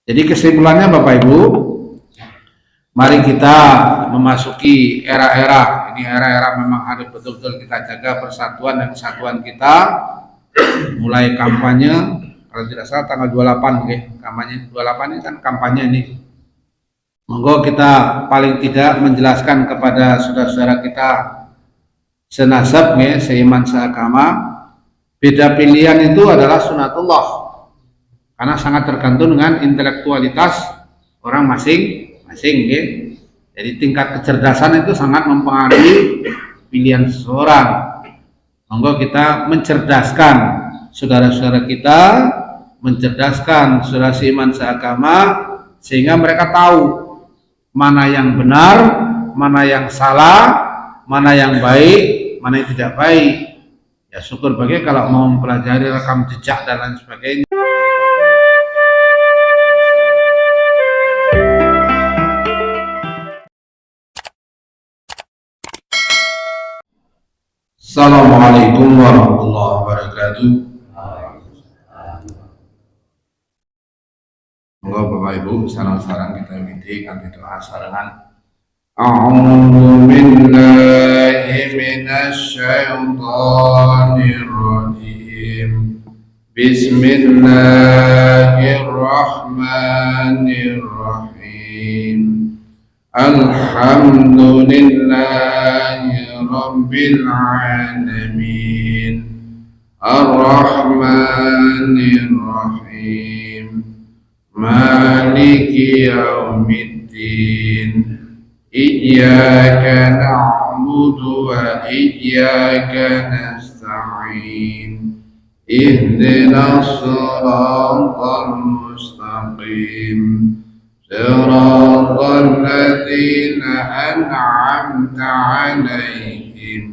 Jadi kesimpulannya Bapak Ibu, mari kita memasuki era-era, ini era-era memang harus betul-betul kita jaga persatuan dan kesatuan kita, mulai kampanye, kalau tidak salah tanggal 28, oke, kampanye 28 ini kan kampanye ini. Monggo kita paling tidak menjelaskan kepada saudara-saudara kita senasab, seiman seagama, beda pilihan itu adalah sunatullah, karena sangat tergantung dengan intelektualitas orang masing-masing. Jadi tingkat kecerdasan itu sangat mempengaruhi pilihan seseorang. Monggo kita mencerdaskan saudara-saudara kita, mencerdaskan saudara seiman seagama, sehingga mereka tahu mana yang benar, mana yang salah, mana yang baik, mana yang tidak baik. Ya syukur bagi kalau mau mempelajari rekam jejak dan lain sebagainya. Assalamualaikum warahmatullahi wabarakatuh. Moga Bapak Ibu sareng-sareng kita mimiti kanthi doa sarengan. A'udzu billahi minasy syaithanir rajim. Bismillahirrahmanirrahim. Alhamdulillahi rabbil alamin. Ar-Rahmanir Rahim. Maliki yaumiddin. Iyyaka na'budu wa iyyaka nasta'in. Ihdinas siratal mustaqim. Siratal ladzina an'amta 'alaihim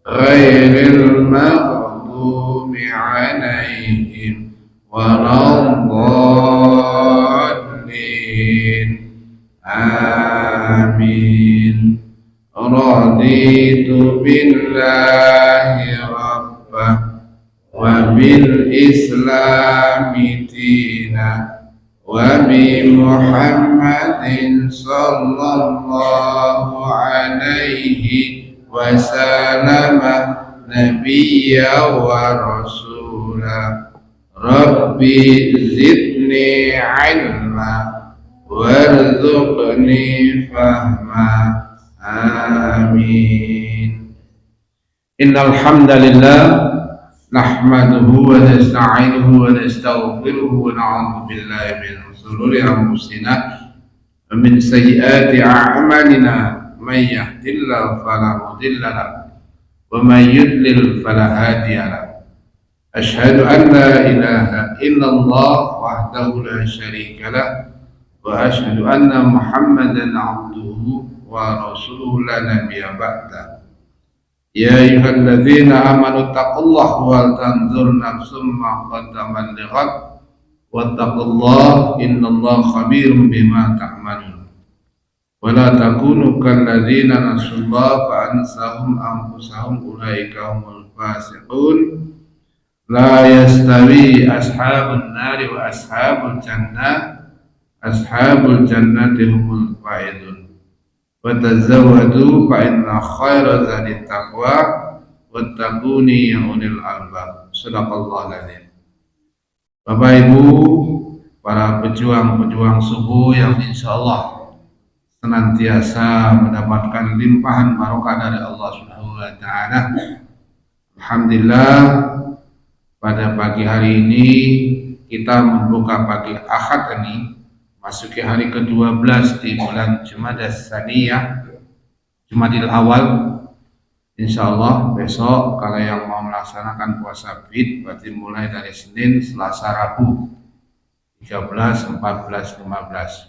ghairil maghdubi 'alaihim waladdallin. Amin. Raditu billahi rabbah wa bil islami dina wa bi Muhammadin sallallahu alaihi wasallam nabiyya wa rasula. Rabbi zidni ilma warzuqni fahma. Amin. Innal hamdalillah nahmaduhu wa nasta'inuhu wa nastaghfiruhu wa na'udzu billahi min shururi anfusina wa min sayyiati a'malina. May yahdihillahu fala mudilla lahu wa may yudlil fala hadiya lahu. Asyhadu an la ilaha illallah wahdahu la syarika lah wa asyhadu anna Muhammadan abduhu wa rasuluhu la nabiyya ba'da. Ya ayyuhalladzina amanu taqullaha wal tanzur nafsum ma qaddamat lighad wattaqullaha innallaha khabirum bima ta'malun. Wa la takunu kalladzina nasullaha fa ansahum anfusahum ulaika humul fasiqun. La yastawi ashabun nari wa ashabul jannah. Ashabul jannati humul faizun. Wa tazawwadu fa inna khaira zadit taqwa wattaquni ya ulil albab. Shadaqallahul adzim. Bapak Ibu, para pejuang-pejuang subuh yang insyaallah senantiasa mendapatkan limpahan barokah dari Allah Subhanahu wa taala. Alhamdulillah, pada pagi hari ini kita membuka pagi Ahad ini, masuki hari ke-12 di bulan Jumadas Tsaniyah, Jumadil Awal. Insyaallah besok kalau yang mau melaksanakan puasa Bid berarti mulai dari Senin, Selasa, Rabu 13, 14, 15.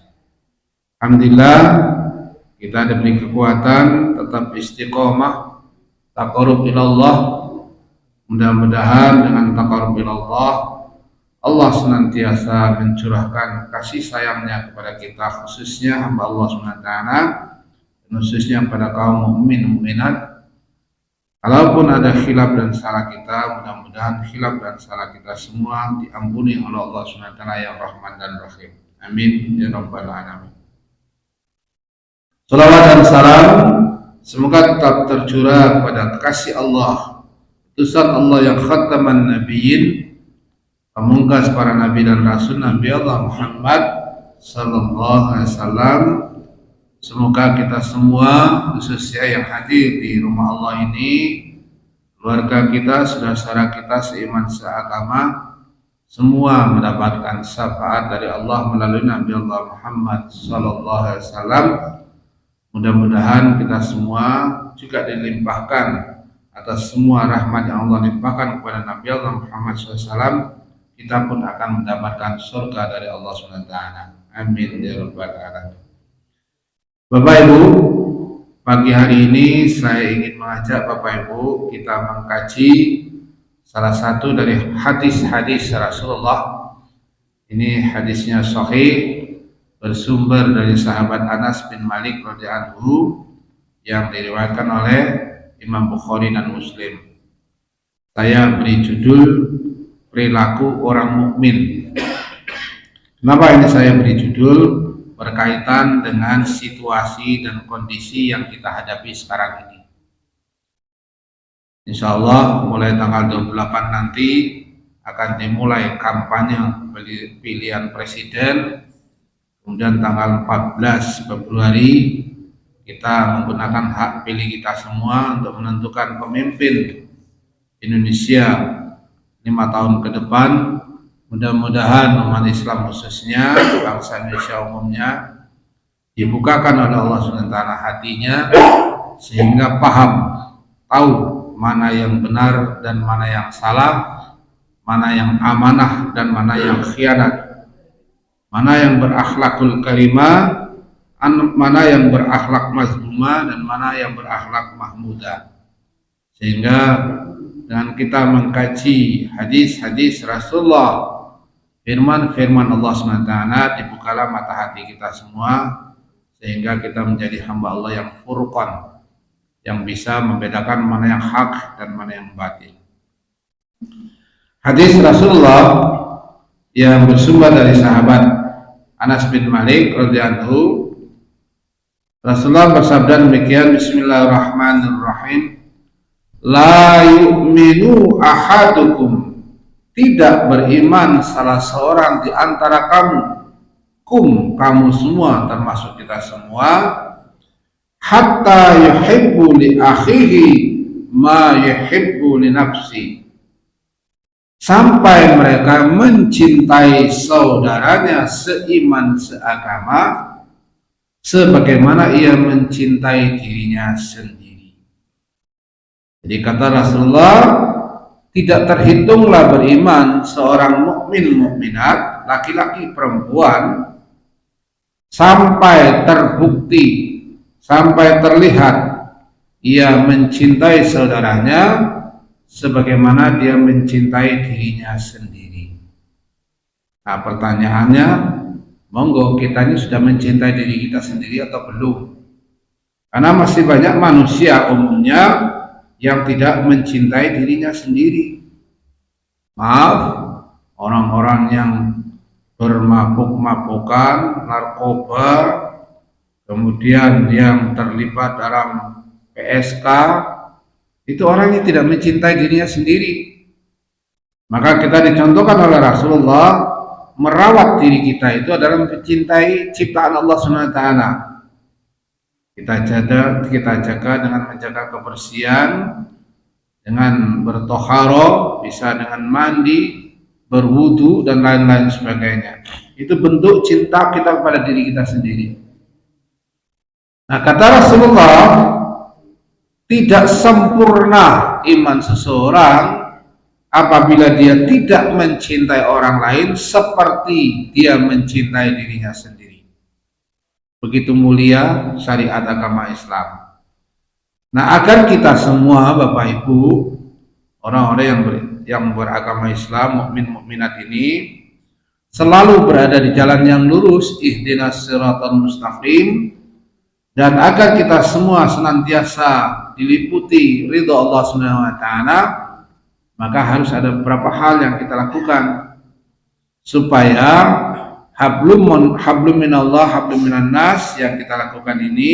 Alhamdulillah kita diberi kekuatan tetap istiqomah taqarrub ilallah. Mudah-mudahan dengan taqarrub ilallah Allah senantiasa mencurahkan kasih sayangnya kepada kita, khususnya hamba Allah SWT, khususnya pada kaum mukmin mukminat. Kalaupun ada khilaf dan salah kita, mudah-mudahan khilaf dan salah kita semua diampuni oleh Allah SWT yang Rahman dan Rahim. Amin ya rabbal alamin. Salawat dan salam semoga tetap tercurah pada kasih Allah, utusan Allah yang khataman nabiyyin, pamungkas para nabi dan rasul, Nabi Allah Muhammad sallallahu alaihi wasallam. Semoga kita semua, khususnya yang hadir di rumah Allah ini, keluarga kita, saudara-saudara kita seiman seagama, semua mendapatkan syafaat dari Allah melalui Nabi Allah Muhammad sallallahu alaihi wasallam. Mudah-mudahan kita semua juga dilimpahkan atas semua rahmat yang Allah limpahkan kepada Nabi Allah Muhammad SAW. Kita pun akan mendapatkan surga dari Allah SWT. Amin ya rabbal alamin. Bapak Ibu, pagi hari ini saya ingin mengajak Bapak Ibu kita mengkaji salah satu dari hadis-hadis Rasulullah. Ini hadisnya sahih, bersumber dari sahabat Anas bin Malik radhiyallahu anhu yang diriwayatkan oleh Imam Bukhari dan Muslim. Saya beri judul perilaku orang mukmin. Kenapa ini saya beri judul? Berkaitan dengan situasi dan kondisi yang kita hadapi sekarang ini. Insya Allah mulai tanggal 28 nanti akan dimulai kampanye pilihan presiden. Kemudian tanggal 14 Februari kita menggunakan hak pilih kita semua untuk menentukan pemimpin Indonesia 5 tahun ke depan. Mudah-mudahan umat Islam khususnya, bangsa Indonesia umumnya, dibukakan oleh Allah SWT hatinya sehingga paham, tahu mana yang benar dan mana yang salah, mana yang amanah dan mana yang khianat, mana yang berakhlakul karimah, mana yang berakhlak mazmumah, dan mana yang berakhlak mahmudah. Sehingga dengan kita mengkaji hadis-hadis Rasulullah, firman-firman Allah SWT, dibukalah mata hati kita semua sehingga kita menjadi hamba Allah yang furqan, yang bisa membedakan mana yang hak dan mana yang batil. Hadis Rasulullah yang bersumber dari sahabat Anas bin Malik radhiyallahu anhu, Rasulullah bersabda demikian, Bismillahirrahmanirrahim, la yu'minu ahadukum, tidak beriman salah seorang di antara kamu semua termasuk kita semua, hatta yuhibbu li akhihi ma yuhibbu li nafsi, sampai mereka mencintai saudaranya seiman seagama sebagaimana ia mencintai dirinya sendiri. Jadi kata Rasulullah, tidak terhitunglah beriman seorang mukmin mukminat, laki-laki perempuan, sampai terbukti, sampai terlihat ia mencintai saudaranya sebagaimana dia mencintai dirinya sendiri. Nah, pertanyaannya, monggo kita ini sudah mencintai diri kita sendiri atau belum? Karena masih banyak manusia umumnya yang tidak mencintai dirinya sendiri. Maaf, orang-orang yang bermabuk-mabukan, narkoba, kemudian yang terlibat dalam PSK, itu orang yang tidak mencintai dirinya sendiri. Maka kita dicontohkan oleh Rasulullah, merawat diri kita itu adalah mencintai ciptaan Allah SWT. Kita jaga dengan menjaga kebersihan, dengan bertoharo, bisa dengan mandi, berwudu dan lain-lain sebagainya. Itu bentuk cinta kita kepada diri kita sendiri. Nah, kata Rasulullah, tidak sempurna iman seseorang apabila dia tidak mencintai orang lain seperti dia mencintai dirinya sendiri. Begitu mulia syariat agama Islam. Nah, agar kita semua Bapak Ibu, orang-orang yang beragama Islam, mukmin mukminat ini selalu berada di jalan yang lurus, ihdinas siratal mustaqim, dan agar kita semua senantiasa diliputi ridho Allah SWT, maka harus ada beberapa hal yang kita lakukan supaya hablum minallah hablum minan nas yang kita lakukan ini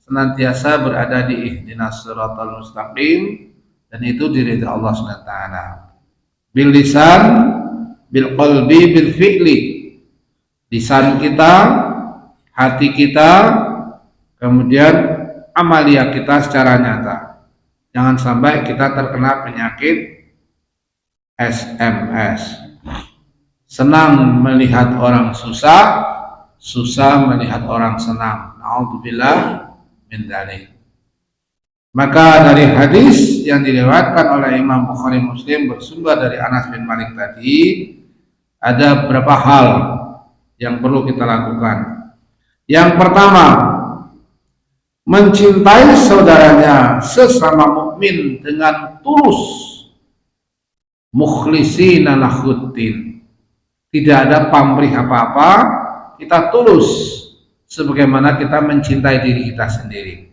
senantiasa berada di ihdinas siratal mustaqim, dan itu diridhai Allah Subhanahu wa taala. Bil lisan, bil qalbi, bil fi'li. Lisan kita, hati kita, kemudian amalia kita secara nyata. Jangan sampai kita terkena penyakit SMS. Senang melihat orang susah, susah melihat orang senang. Na'udzubillah min dzalik. Maka dari hadis yang diriwayatkan oleh Imam Bukhari Muslim bersumber dari Anas bin Malik tadi, ada beberapa hal yang perlu kita lakukan. Yang pertama, mencintai saudaranya sesama mukmin dengan tulus, mukhlishina lahuddin. Tidak ada pamrih apa-apa, kita tulus sebagaimana kita mencintai diri kita sendiri.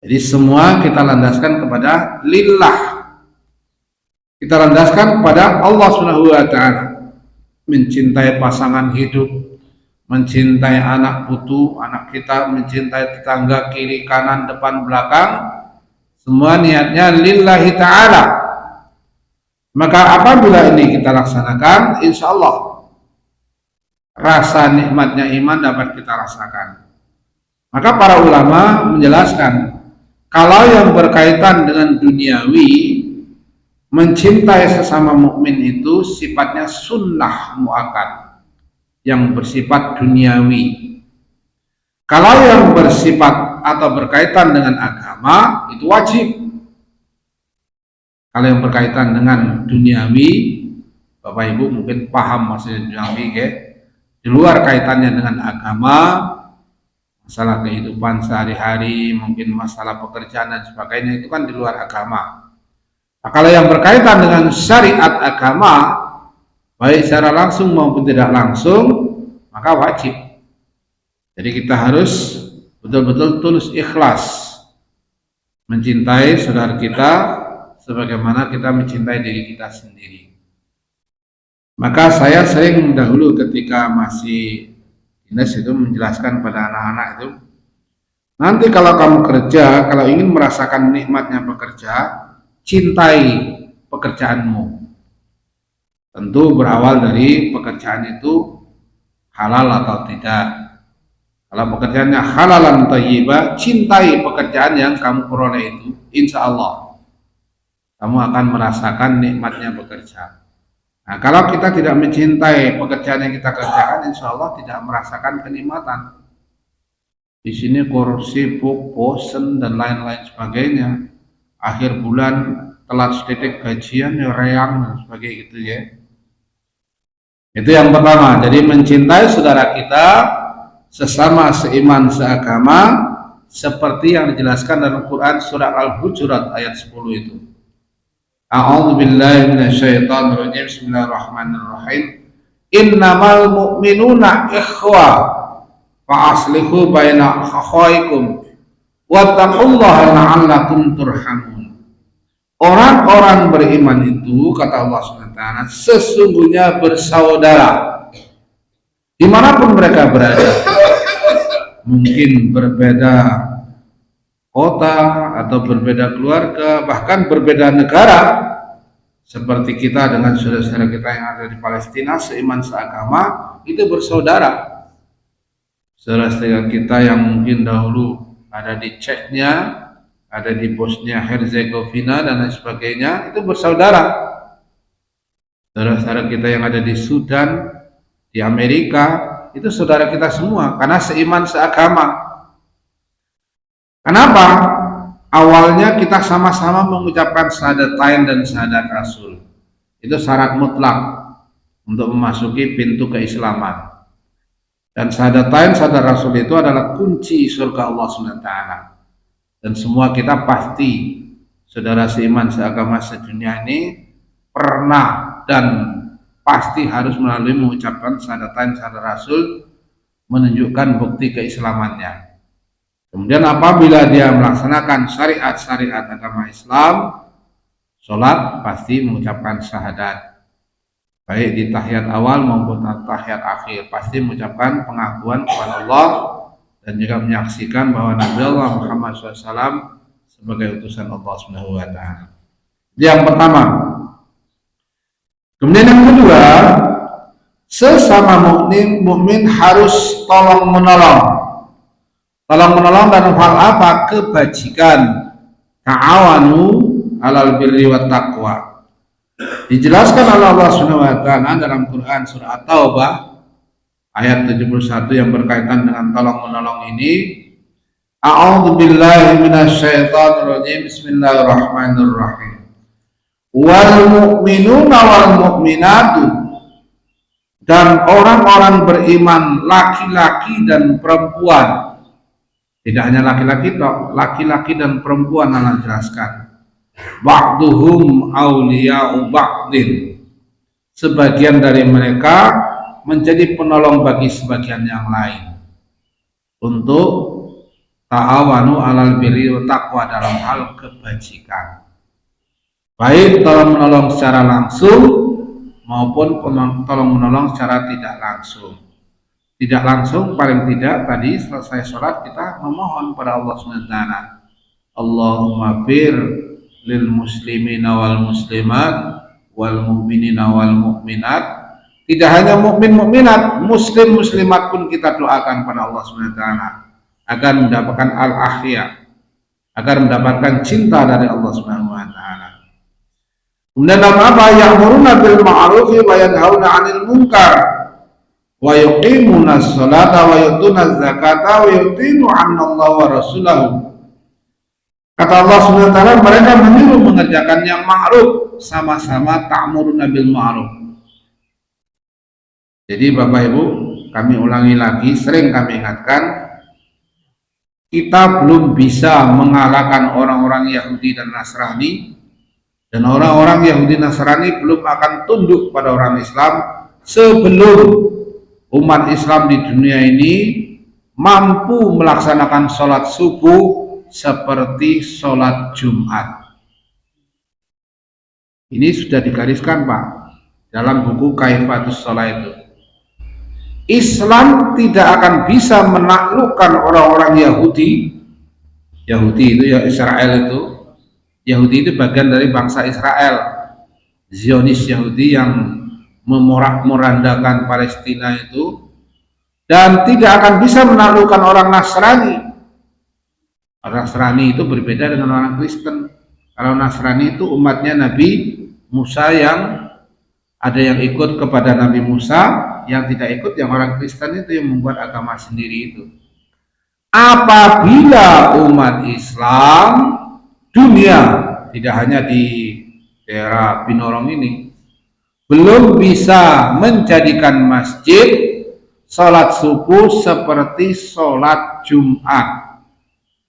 Jadi semua kita landaskan kepada lillah. Kita landaskan kepada Allah Subhanahu wa taala. Mencintai pasangan hidup, mencintai anak putu, anak kita, mencintai tetangga kiri, kanan, depan, belakang. Semua niatnya lillahi ta'ala. Maka apabila ini kita laksanakan, insya Allah rasa nikmatnya iman dapat kita rasakan. Maka para ulama menjelaskan, kalau yang berkaitan dengan duniawi, mencintai sesama mukmin itu sifatnya sunnah muakkad, yang bersifat duniawi. Kalau yang bersifat atau berkaitan dengan agama itu wajib. Kalau yang berkaitan dengan duniawi, Bapak Ibu mungkin paham maksudnya duniawi, ya. Di luar kaitannya dengan agama, masalah kehidupan sehari-hari, mungkin masalah pekerjaan dan sebagainya, itu kan di luar agama. Nah, kalau yang berkaitan dengan syariat agama, baik secara langsung maupun tidak langsung, maka wajib. Jadi kita harus betul-betul tulus ikhlas mencintai saudara kita sebagaimana kita mencintai diri kita sendiri. Maka saya sering dahulu ketika masih dinas itu menjelaskan pada anak-anak itu, nanti kalau kamu kerja, kalau ingin merasakan nikmatnya bekerja, cintai pekerjaanmu. Tentu berawal dari pekerjaan itu halal atau tidak. Kalau pekerjaannya halalan thayyibah, cintai pekerjaan yang kamu peroleh itu, insya Allah kamu akan merasakan nikmatnya bekerja. Nah, kalau kita tidak mencintai pekerjaan yang kita kerjakan, insya Allah tidak merasakan kenikmatan. Di sini korupsi, bosen dan lain-lain sebagainya. Akhir bulan telat sedikit gajian, ya reang dan sebagainya gitu ya. Itu yang pertama. Jadi mencintai saudara kita sesama seiman seagama seperti yang dijelaskan dalam Quran surah Al-Hujurat ayat 10 itu. A'udzu billahi minasyaitonir rajim. Bismillahirrahmanirrahim. Innamal mu'minuna ikhwa fa aslihu baina akhawaykum wattaqullaha la'allakum turhamun. Orang-orang beriman itu, kata Allah SWT, sesungguhnya bersaudara dimanapun mereka berada. Mungkin berbeda kota atau berbeda keluarga, bahkan berbeda negara, seperti kita dengan saudara-saudara kita yang ada di Palestina, seiman seagama, itu bersaudara. Saudara-saudara kita yang mungkin dahulu ada di Chechnya, ada di Bosnia Herzegovina dan lain sebagainya, itu bersaudara. Saudara-saudara kita yang ada di Sudan, di Amerika, itu saudara kita semua karena seiman seagama. Kenapa? Awalnya kita sama-sama mengucapkan syahadatain dan syahadat Rasul. Itu syarat mutlak untuk memasuki pintu keislaman. Dan syahadatain, syahadat Rasul itu adalah kunci surga Allah SWT. Dan semua kita pasti, saudara seiman seagama sedunia ini, pernah dan pasti harus melalui mengucapkan syahadatain syahadat Rasul, menunjukkan bukti keislamannya. Kemudian apabila dia melaksanakan syariat-syariat agama Islam, sholat pasti mengucapkan syahadat. baik di tahiyat awal maupun tahiyat akhir, pasti mengucapkan pengakuan kepada Allah dan juga menyaksikan bahwa Nabi Allah Muhammad SAW sebagai utusan Allah Subhanahu wa taala. Yang pertama. Kemudian yang kedua, sesama mukmin harus tolong menolong. Tolong menolong dalam hal apa? Kebajikan. Ta'awanu 'alal birri wat taqwa. Dijelaskan oleh Allah Subhanahu wa taala dalam Quran surah At-Taubah ayat 71 yang berkaitan dengan tolong menolong ini. A'udzu billahi minasyaitonir rajim. Bismillahirrahmanirrahim. Wal mu'minuna wal mu'minatu, dan orang-orang beriman laki-laki dan perempuan. Tidak hanya laki-laki, laki-laki dan perempuan Allah jelaskan. Ba'duhum awliya'u ba'din, sebagian dari mereka menjadi penolong bagi sebagian yang lain untuk ta'awanu 'alal birri wa taqwa, dalam hal kebajikan. Baik tolong menolong secara langsung maupun tolong menolong secara tidak langsung. Tidak langsung paling tidak tadi selesai sholat kita memohon pada Allah SWT. Allahumma bir lil muslimina wal muslimat wal mu'minina wal mu'minat. Tidak hanya mukmin mukminat, muslim muslimat pun kita doakan pada Allah SWT agar mendapatkan al-akhiyah, agar mendapatkan cinta dari Allah SWT. Kemudian apa? Ya'muruna bil ma'rufi wa yanhauna 'anil munkar wa yuqimuna sholata wa yu'tuna zakata wa yu'tinu 'anallahi wa rasulahu. Kata Allah Subhanahu wa taala, mereka menyuruh mengerjakan yang ma'ruf, sama-sama ta'muruna bil ma'ruf. Jadi Bapak Ibu, kami ulangi lagi, sering kami ingatkan, kita belum bisa mengalahkan orang-orang Yahudi dan Nasrani. Dan orang-orang Yahudi Nasrani belum akan tunduk pada orang Islam sebelum umat Islam di dunia ini mampu melaksanakan sholat subuh seperti sholat Jumat. Ini sudah digariskan Pak dalam buku Kaifatus Shalah itu. Islam tidak akan bisa menaklukkan orang-orang Yahudi. Yahudi itu ya Israel itu. Yahudi itu bagian dari bangsa Israel, Zionis Yahudi yang memorak-morandakan Palestina itu, dan tidak akan bisa menaklukkan orang Nasrani. Orang Nasrani itu berbeda dengan orang Kristen. Kalau Nasrani itu umatnya Nabi Musa, yang ada yang ikut kepada Nabi Musa, yang tidak ikut yang orang Kristen itu yang membuat agama sendiri itu. Apabila umat Islam dunia, tidak hanya di daerah Binorong ini, belum bisa menjadikan masjid sholat subuh seperti sholat Jumat.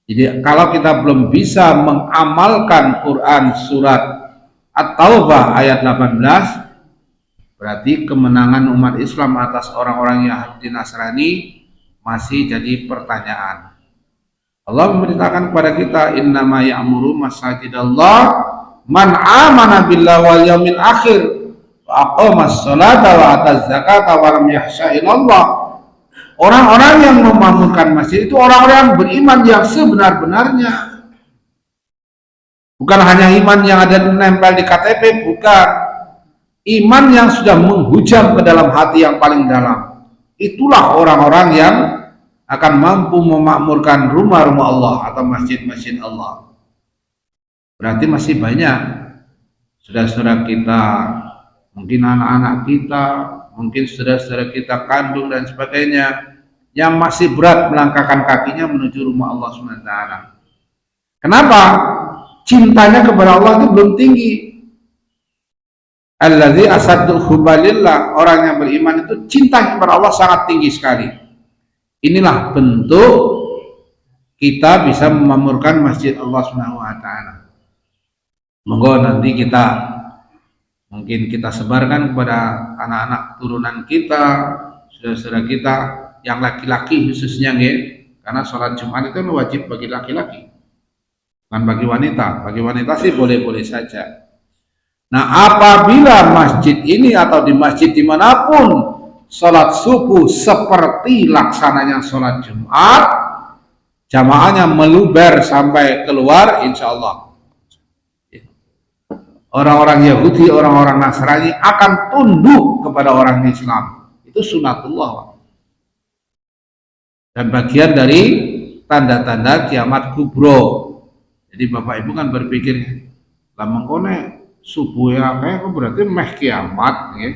Jadi kalau kita belum bisa mengamalkan Quran surat At-Taubah ayat 18, berarti kemenangan umat Islam atas orang-orang Yahudi Nasrani masih jadi pertanyaan. Allah memberitakan kepada kita, innama ya'muru masajidallah man amana billahi wal yaumil akhir wa aqamas sholata wa ataz zakata wa lam yakhsha illallah. Orang-orang yang memakmurkan masjid itu orang-orang yang beriman yang sebenar-benarnya. Bukan hanya iman yang ada nempel di KTP, bukan. Iman yang sudah menghujam ke dalam hati yang paling dalam. Itulah orang-orang yang akan mampu memakmurkan rumah-rumah Allah atau masjid-masjid Allah. Berarti masih banyak saudara-saudara kita, mungkin anak-anak kita, mungkin saudara-saudara kita kandung dan sebagainya, yang masih berat melangkahkan kakinya menuju rumah Allah SWT. Kenapa? Cintanya kepada Allah itu belum tinggi. Allazi asaddu hubbalillah, orang yang beriman itu cinta kepada Allah sangat tinggi sekali. Inilah bentuk kita bisa memakmurkan masjid Allah SWT. Monggo nanti mungkin kita sebarkan kepada anak-anak turunan kita, saudara-saudara kita yang laki-laki khususnya, karena sholat Jumat itu wajib bagi laki-laki, bukan bagi wanita. Bagi wanita sih boleh-boleh saja. Nah, apabila masjid ini atau di masjid dimanapun sholat subuh seperti laksananya sholat Jumat, jamaahnya meluber sampai keluar, insya Allah orang-orang Yahudi, orang-orang Nasrani akan tunduk kepada orang Islam. Itu sunatullah dan bagian dari tanda-tanda kiamat kubro. Jadi Bapak Ibu kan berpikir, lah mengkone subuh ya kayak berarti meh kiamat ya.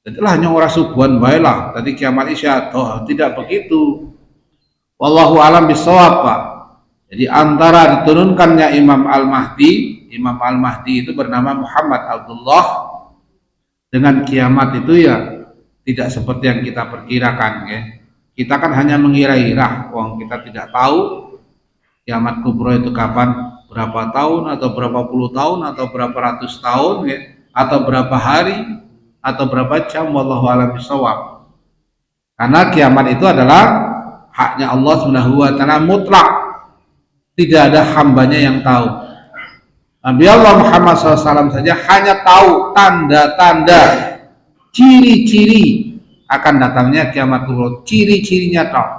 Jadilah hanya orang subuhan baiklah, tadi kiamat isya. Oh, tidak begitu. Wallahu alam bisawab, Pak. Jadi antara diturunkannya Imam Al-Mahdi itu bernama Muhammad Abdullah, dengan kiamat itu ya tidak seperti yang kita perkirakan ya. Kita kan hanya mengira-ira, wong kita tidak tahu kiamat kubro itu kapan, berapa tahun atau berapa puluh tahun atau berapa ratus tahun ya, atau berapa hari atau berapa jam, wallahu a'lam bishawab. Karena kiamat itu adalah haknya Allah Subhanahu wa taala mutlak. Tidak ada hambanya yang tahu. Nabi Allah Muhammad SAW saja hanya tahu tanda-tanda, ciri-ciri akan datangnya kiamat kubro. Ciri-cirinya tahu,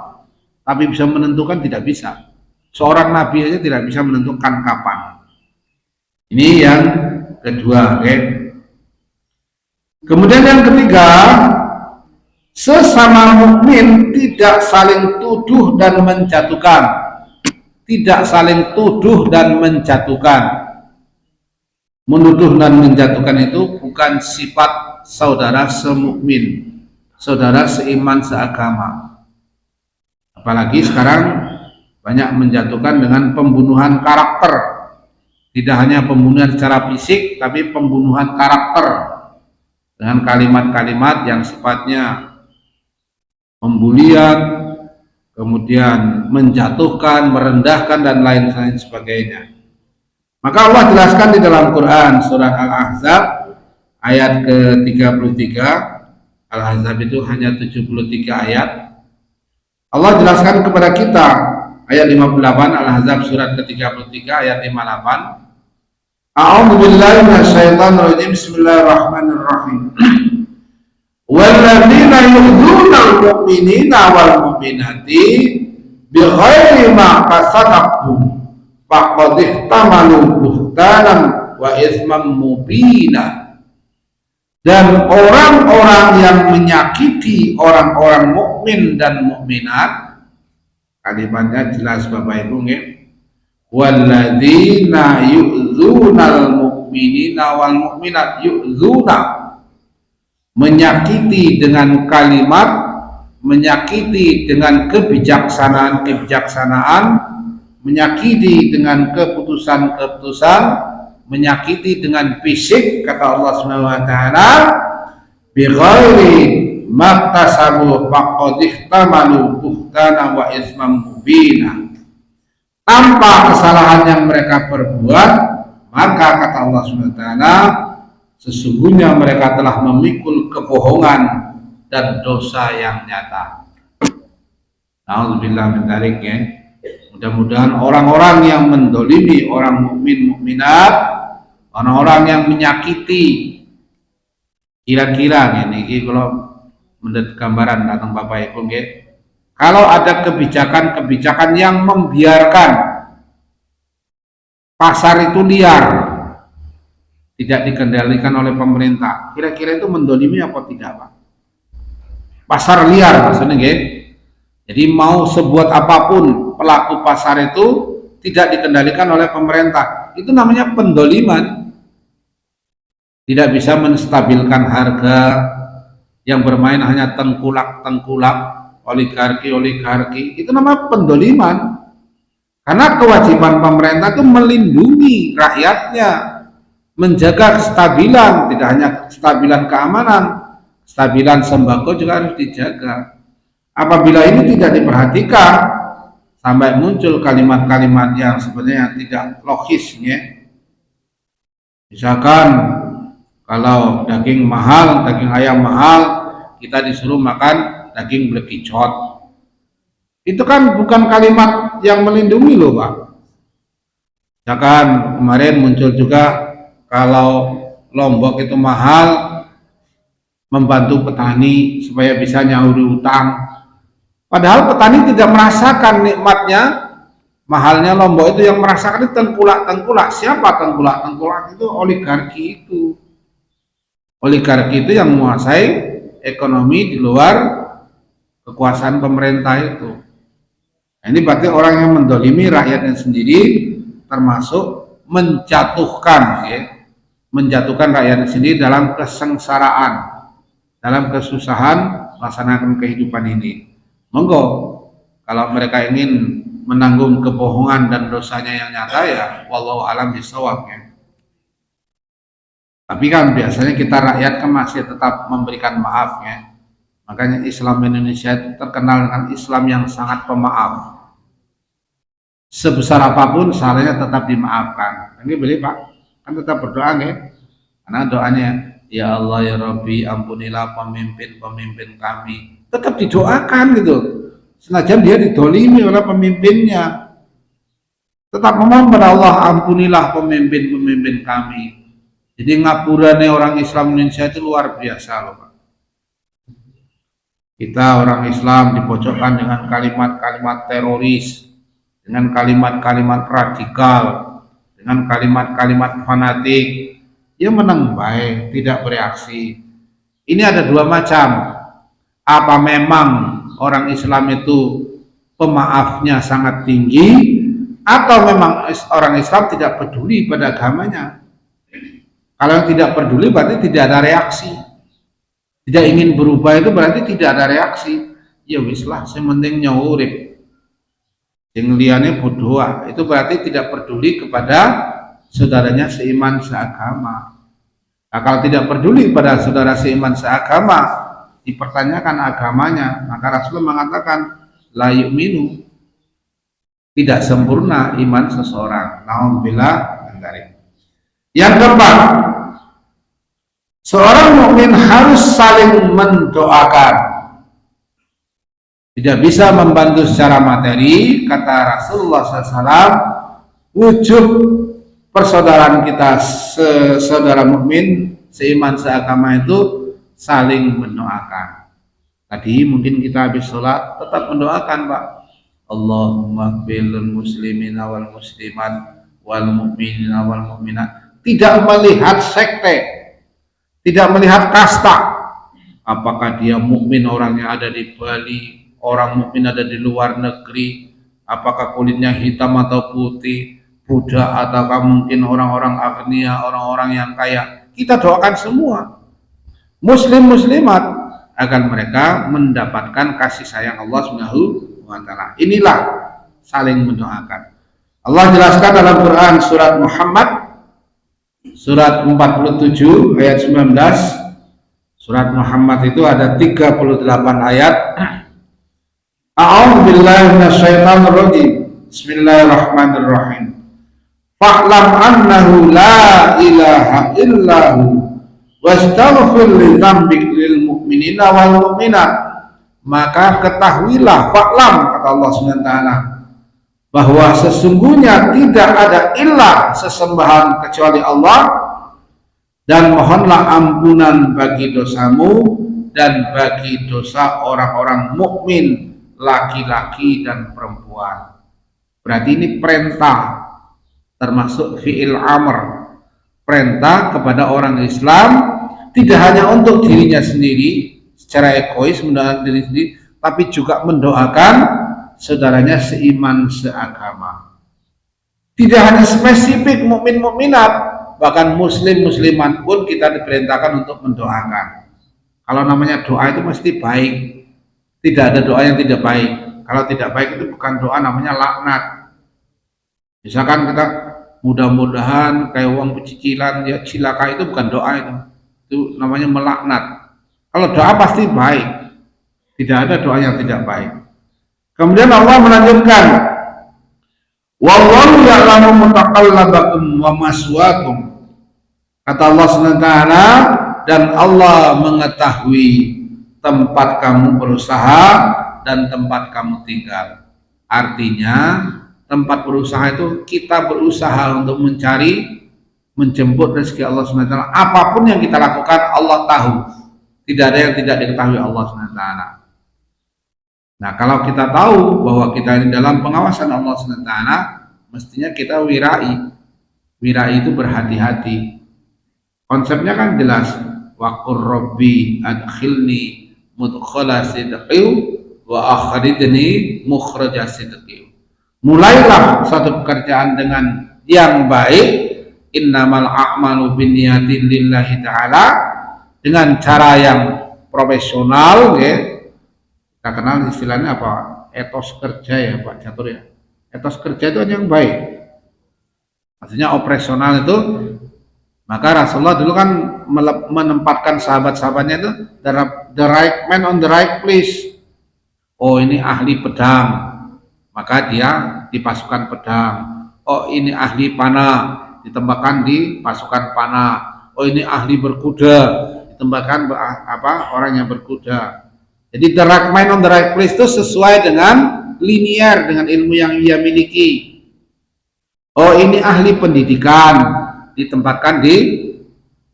tapi bisa menentukan tidak bisa. Seorang nabi aja tidak bisa menentukan kapan. Ini yang kedua, okay? Kemudian yang ketiga, sesama mukmin tidak saling tuduh dan menjatuhkan. Tidak saling tuduh dan menjatuhkan. Menuduh dan menjatuhkan itu bukan sifat saudara semukmin, saudara seiman seagama. Apalagi sekarang banyak menjatuhkan dengan pembunuhan karakter. Tidak hanya pembunuhan secara fisik, tapi pembunuhan karakter dengan kalimat-kalimat yang sifatnya pembulian, kemudian menjatuhkan, merendahkan, dan lain-lain sebagainya. Maka Allah jelaskan di dalam Quran surat Al-Ahzab ayat ke-33. Al-Ahzab itu hanya 73 ayat. Allah jelaskan kepada kita ayat 58, Al-Ahzab surat ke-33 ayat 58. A'udzu billahi minasyaitonir rajim. Bismillahirrahmanirrahim. Walladzina yu'dzunal mu'minina wal mu'minati bighairi ma kasabu faqad ihtamalu buhtanan wa itsman mubina. Dan orang-orang yang menyakiti orang-orang mukmin dan mukminat, kalimatnya jelas Bapak Ibu nggih. Walladzina yu'dzunal mu'minina wal mu'minat, yu'dzuna menyakiti dengan kalimat, menyakiti dengan kebijaksanaan, menyakiti dengan keputusan, menyakiti dengan fisik, kata Allah Subhanahu wa taala, bighairi maktasabu faqad ihtamalu buhtana wa isman mubina. Tanpa kesalahan yang mereka perbuat, maka kata Allah Subhanahu wa taala, sesungguhnya mereka telah memikul kebohongan dan dosa yang nyata. Alhamdulillah min dzalik ya. Mudah-mudahan orang-orang yang mendolimi orang mukmin mukminat, orang-orang yang menyakiti, kira-kira ini kalau menurut gambaran datang Bapak Ibu nggih, kalau ada kebijakan-kebijakan yang membiarkan pasar itu liar, tidak dikendalikan oleh pemerintah, kira-kira itu mendolimi apa tidak, Pak? Pasar liar maksudnya nggih. Jadi mau sebuat apapun pelaku pasar itu tidak dikendalikan oleh pemerintah, itu namanya pendoliman. Tidak bisa menstabilkan harga, yang bermain hanya tengkulak-tengkulak, oligarki, itu namanya pendoliman. Karena kewajiban pemerintah itu melindungi rakyatnya, menjaga kestabilan, tidak hanya kestabilan keamanan, kestabilan sembako juga harus dijaga. Apabila ini tidak diperhatikan, sampai muncul kalimat-kalimat yang sebenarnya tidak logis ya. Misalkan kalau daging mahal, daging ayam mahal, kita disuruh makan daging bekicot. Itu kan bukan kalimat yang melindungi loh, Pak. Misalkan kemarin muncul juga, kalau Lombok itu mahal, membantu petani supaya bisa nyauri utang. Padahal petani tidak merasakan nikmatnya mahalnya Lombok itu, yang merasakan itu tengkulak-tengkulak. Siapa tengkulak? Tengkulak itu oligarki itu. Oligarki itu yang menguasai ekonomi di luar kekuasaan pemerintah itu. Nah, ini berarti orang yang mendolimi rakyatnya sendiri, termasuk menjatuhkan, ya, menjatuhkan rakyatnya sendiri dalam kesengsaraan, dalam kesusahan melaksanakan kehidupan ini. Monggo, kalau mereka ingin menanggung kebohongan dan dosanya yang nyata, ya wallahu alam bisawab, ya. Tapi kan biasanya kita rakyat kan masih tetap memberikan maaf, ya. Makanya Islam Indonesia itu terkenal dengan Islam yang sangat pemaaf. Sebesar apapun salahnya tetap dimaafkan. Ini boleh Pak, kan tetap berdoa, ya. Karena doanya, ya Allah ya Rabbi, ampunilah pemimpin-pemimpin kami. Tetap didoakan gitu. Senajan dia didolimi oleh pemimpinnya, tetap memohon pada Allah, ampunilah pemimpin-pemimpin kami. Jadi ngapurane orang Islam Indonesia itu luar biasa loh Pak. Kita orang Islam dipojokkan dengan kalimat-kalimat teroris, dengan kalimat-kalimat radikal, dengan kalimat-kalimat fanatik. Dia menang baik, tidak bereaksi. Ini ada dua macam. Apa memang orang Islam itu pemaafnya sangat tinggi, atau memang orang Islam tidak peduli pada agamanya? Kalau yang tidak peduli berarti tidak ada reaksi. Tidak ingin berubah itu berarti tidak ada reaksi. Ya wis lah, sementing nyurip. Yang liane bodoh, itu berarti tidak peduli kepada saudaranya seiman seagama. Nah, kalau tidak peduli pada saudara seiman seagama, dipertanyakan agamanya, maka Rasulullah mengatakan la yu'minu, tidak sempurna iman seseorang. Nauzubillah min dzalik. Yang keempat, seorang mukmin harus saling mendoakan. Tidak bisa membantu secara materi, kata Rasulullah SAW, wujud persaudaraan kita saudara mukmin seiman seagama itu saling mendoakan. Tadi mungkin kita habis sholat tetap mendoakan Pak, Allahumma bil muslimina wal muslimat wal mu'minina wal mu'minat. Tidak melihat sekte, tidak melihat kasta, apakah dia mukmin orangnya ada di Bali, orang mukmin ada di luar negeri, apakah kulitnya hitam atau putih, budak ataukah mungkin orang-orang agnia, orang-orang yang kaya. Kita doakan semua muslim muslimat agar mereka mendapatkan kasih sayang Allah Subhanahu wa taala. Inilah saling mendoakan. Allah jelaskan dalam Quran surat Muhammad surat 47 ayat 19. Surat Muhammad itu ada 38 ayat. A'udzu billahi minasyaitonir rajim. Bismillahirrahmanirrahim. Fa'lam annahu la ilaha illahu wastaghfir li dzambik lil mu'minina wal mu'minat. Maka ketahuilah, fa'lam, kata Allah SWT, bahwa sesungguhnya tidak ada ilah sesembahan kecuali Allah, dan mohonlah ampunan bagi dosamu dan bagi dosa orang-orang mukmin laki-laki dan perempuan. Berarti ini perintah, termasuk fi'il amr, perintah kepada orang Islam, tidak hanya untuk dirinya sendiri secara egois mendoakan diri sendiri, tapi juga mendoakan saudaranya seiman seagama. Tidak hanya spesifik mukmin mukminat, bahkan muslim muslimat pun kita diperintahkan untuk mendoakan. Kalau namanya doa itu mesti baik, tidak ada doa yang tidak baik. Kalau tidak baik itu bukan doa, namanya laknat. Misalkan kita mudah-mudahan kayak uang pecicilan, ya cilaka, itu bukan doa, itu namanya melaknat. Kalau doa pasti baik, tidak ada doa yang tidak baik. Kemudian Allah melanjutkan, wallahu ya'lamu mutaqallabakum wa maswaakum. Kata Allah SWT, dan Allah mengetahui tempat kamu berusaha dan tempat kamu tinggal. Artinya tempat berusaha itu kita berusaha untuk mencari menjemput rezeki Allah SWT. Apapun yang kita lakukan Allah tahu, tidak ada yang tidak diketahui Allah SWT. Nah, kalau kita tahu bahwa kita ini dalam pengawasan Allah SWT, mestinya kita wirai. Wirai itu berhati-hati. Konsepnya kan jelas. Waqur Rabbi adkhilni mudkhala sidqi wa akhrijni mukhraja sidqi. Mulailah suatu pekerjaan dengan yang baik. Innamal a'malu binniyati lillahi ta'ala, dengan cara yang profesional, ya. Kita kenal istilahnya apa? Etos kerja ya Pak Catur ya. Etos kerja itu yang baik. Maksudnya operasional itu. Maka Rasulullah dulu kan menempatkan sahabat-sahabatnya itu the right man on the right place. Oh, ini ahli pedang, maka dia di pasukan pedang. Oh, ini ahli panah, ditempatkan di pasukan panah. Oh, ini ahli berkuda, ditempatkan orang yang berkuda. Jadi the right man on the right place itu sesuai dengan linear dengan ilmu yang ia miliki. Oh, ini ahli pendidikan, ditempatkan di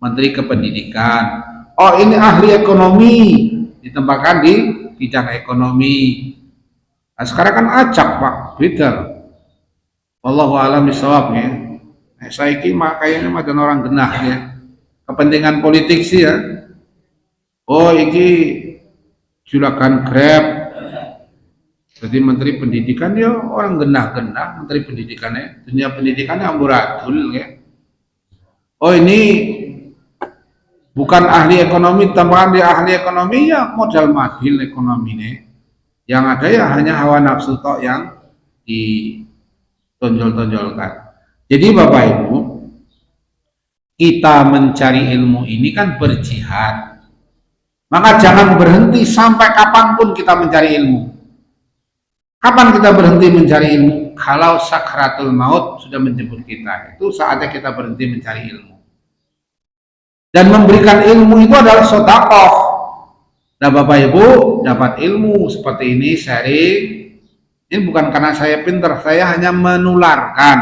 Menteri Kependidikan. Oh, ini ahli ekonomi, ditempatkan di bidang ekonomi. Nah, sekarang kan acak Pak, beda. Wallahu a'lam bishawab ya. Saya kira kayaknya macam orang genah ya. Kepentingan politik sih ya. Oh, ini julakan Grab. Jadi Menteri Pendidikan dia orang genah-genah, Menteri Pendidikannya, dunia pendidikannya amburadul ya. Oh, ini bukan ahli ekonomi, tambahan dia ahli ekonomi ya modal madil ekonomi nih. Yang ada ya hanya hawa nafsu tok yang ditonjol-tonjolkan. Jadi Bapak Ibu, kita mencari ilmu ini kan berjihad. Maka jangan berhenti sampai kapanpun kita mencari ilmu. Kapan kita berhenti mencari ilmu? Kalau sakratul maut sudah menjemput kita, itu saatnya kita berhenti mencari ilmu. Dan memberikan ilmu itu adalah sedekah. Nah Bapak Ibu dapat ilmu seperti ini sharing. Ini bukan karena saya pintar, saya hanya menularkan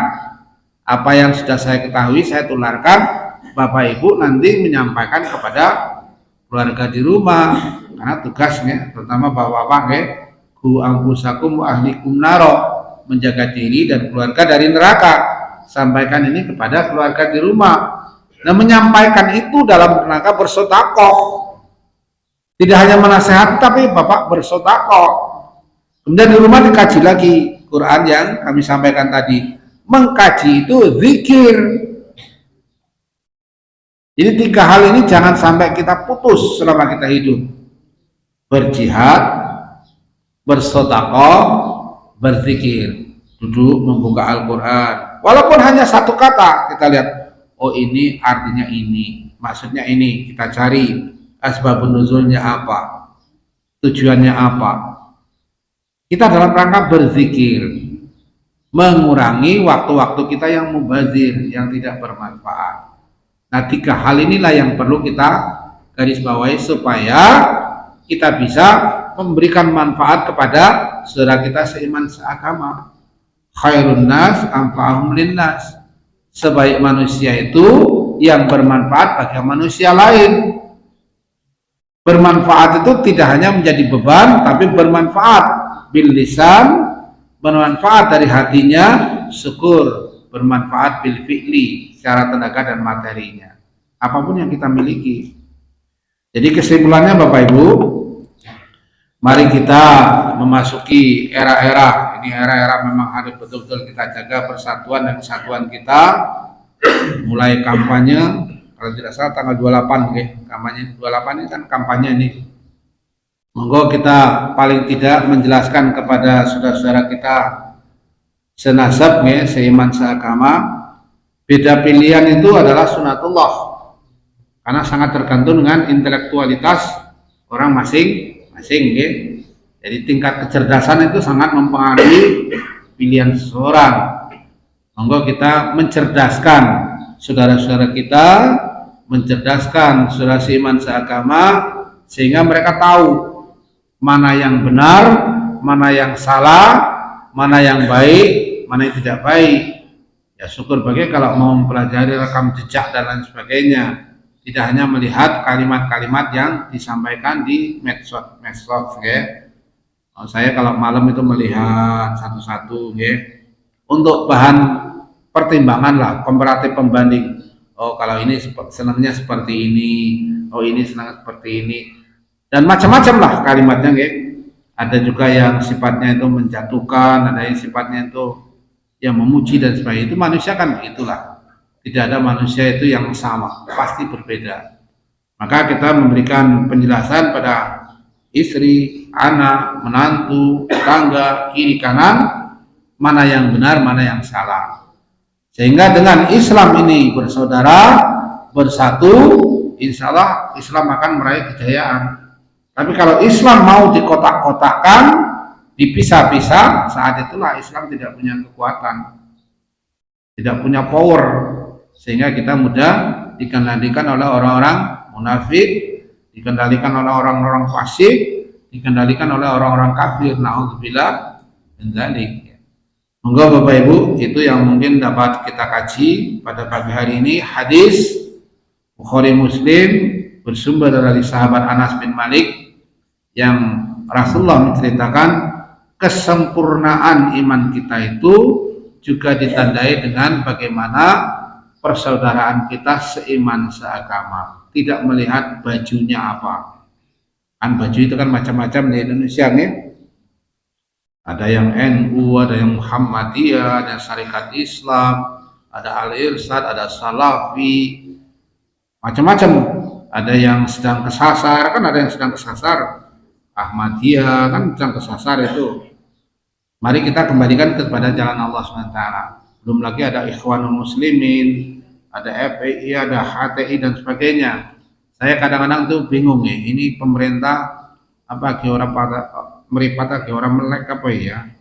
apa yang sudah saya ketahui, saya tularkan. Bapak Ibu nanti menyampaikan kepada keluarga di rumah, karena tugasnya terutama bapak-bapak ya, ku ampusakum wa ahlikum naro, menjaga diri dan keluarga dari neraka. Sampaikan ini kepada keluarga di rumah. Nah, menyampaikan itu dalam rangka bersedekah. Tidak hanya menasehati, tapi Bapak bersedekah. Kemudian di rumah dikaji lagi Quran yang kami sampaikan tadi. Mengkaji itu zikir. Jadi 3 hal ini jangan sampai kita putus selama kita hidup. Berjihad, bersedekah, berzikir. Duduk membuka Al-Quran. Walaupun hanya satu kata, kita lihat. Oh, ini artinya ini, maksudnya ini, kita cari asbabun nuzulnya apa, tujuannya apa. Kita dalam rangka berzikir, mengurangi waktu-waktu kita yang mubazir, yang tidak bermanfaat. Nah, 3 hal inilah yang perlu kita garis bawahi supaya kita bisa memberikan manfaat kepada saudara kita seiman seagama. Khairun nas anfa'uhum linnas. Sebaik manusia itu yang bermanfaat bagi manusia lain. Bermanfaat itu tidak hanya menjadi beban, tapi bermanfaat bil lisan, bermanfaat dari hatinya, syukur, bermanfaat bil fi'li, secara tenaga dan materinya. Apapun yang kita miliki. Jadi kesimpulannya Bapak Ibu, mari kita memasuki era-era. Ini era-era memang harus betul-betul kita jaga persatuan dan kesatuan kita. Mulai kampanye, kalau tidak salah tanggal 28 okay. Kampanye 28 ini kan kampanye nih. Monggo kita paling tidak menjelaskan kepada saudara-saudara kita senasab ya, seiman seagama. Beda pilihan itu adalah sunatullah. Karena sangat tergantung dengan intelektualitas orang masing-masing ya. Jadi tingkat kecerdasan itu sangat mempengaruhi pilihan seseorang. Monggo kita mencerdaskan saudara-saudara kita, mencerdaskan saudara seiman seagama, sehingga mereka tahu mana yang benar, mana yang salah, mana yang baik, mana yang tidak baik. Ya syukur bagi kalau mau mempelajari rekam jejak dan lain sebagainya. Tidak hanya melihat kalimat-kalimat yang disampaikan di medsos ya. Saya kalau malam itu melihat satu-satu ya. Untuk bahan pertimbangan lah, komparatif pembanding. Oh kalau ini senangnya seperti ini, oh ini senang seperti ini. Dan macam-macam lah kalimatnya ya. Ada juga yang sifatnya itu menjatuhkan, ada yang sifatnya itu yang memuji dan sebagainya. Itu manusia kan itulah, tidak ada manusia itu yang sama, pasti berbeda. Maka kita memberikan penjelasan pada istri, anak, menantu, tetangga, kiri kanan, mana yang benar, mana yang salah. Sehingga dengan Islam ini bersaudara, bersatu, insya Allah Islam akan meraih kejayaan. Tapi kalau Islam mau dikotak-kotakkan, dipisah-pisah, saat itulah Islam tidak punya kekuatan, tidak punya power, sehingga kita mudah dikendalikan oleh orang-orang munafik, dikendalikan oleh orang-orang fasik, dikendalikan oleh orang-orang kafir. Na'udzubillah min dzalik. Monggo Bapak Ibu, itu yang mungkin dapat kita kaji pada pagi hari ini. Hadis Bukhari Muslim bersumber dari sahabat Anas bin Malik yang Rasulullah menceritakan kesempurnaan iman kita itu juga ditandai dengan bagaimana persaudaraan kita seiman seagama, tidak melihat bajunya apa. Kan baju itu kan macam-macam di Indonesia nih. Ada yang NU, ada yang Muhammadiyah, ada Syarikat Islam, ada Al-Irsyad, ada Salafi, macam-macam. Ada yang sedang kesasar, kan ada yang sedang kesasar. Ahmadiyah kan sedang kesasar itu. Mari kita kembalikan kepada jalan Allah SWT. Belum lagi ada Ikhwanul Muslimin, ada FPI, ada HTI dan sebagainya. Saya kadang-kadang tuh bingung ya, ini pemerintah apa orang meripata orang melek apa ya?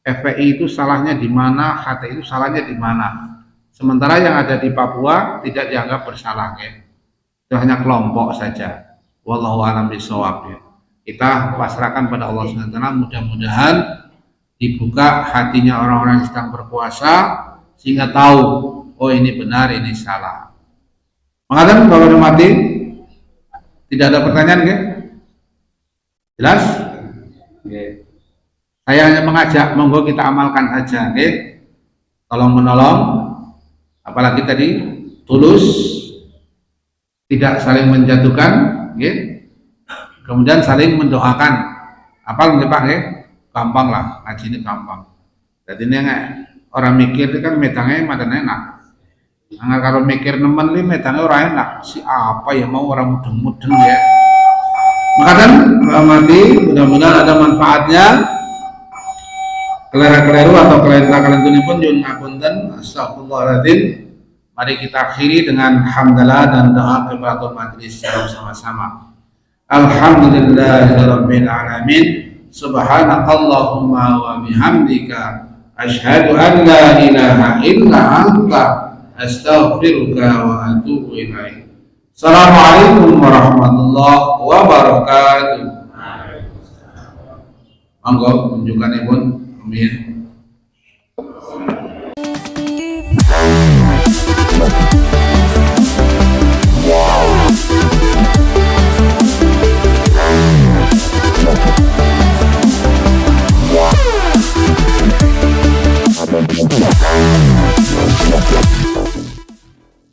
FPI itu salahnya di mana, HTI itu salahnya di mana? Sementara yang ada di Papua tidak dianggap bersalah ya. Itu hanya kelompok saja. Wallahu a'lam bishawab ya. Kita pasrahkan pada Allah SWT, mudah-mudahan dibuka hatinya orang-orang yang sedang berpuasa sehingga tahu, oh ini benar, ini salah. Mengatakan Bapak Mati, tidak ada pertanyaan ke? Jelas? Okay. Saya hanya mengajak, monggo kita amalkan saja, okay? Tolong menolong, apalagi tadi tulus, tidak saling menjatuhkan, okay? Kemudian saling mendoakan. Apal nggih Pak nggih? Gampang lah, ngaji ini gampang. Jadi ini orang mikir itu kan metangnya madan enak. Nah, kalau mikir nemen ini metangnya orang enak. Si apa ya mau orang mudeng-mudeng ya. Maka kan mati, mudah-mudahan ada manfaatnya. Kelera-keleru atau kelenta-kelentuni pun yun ngapunten. Astagfirullahaladzim. Mari kita akhiri dengan hamdalah dan doa kifaratul majlis bersama-sama. Alhamdulillahirabbil alamin. Subhanakallahumma wa bihamdika asyhadu an la ilaha illa anta astaghfiruka wa atubu ilaik. Assalamualaikum warahmatullahi wabarakatuh. Monggo tunjukkan Ibu. Amin.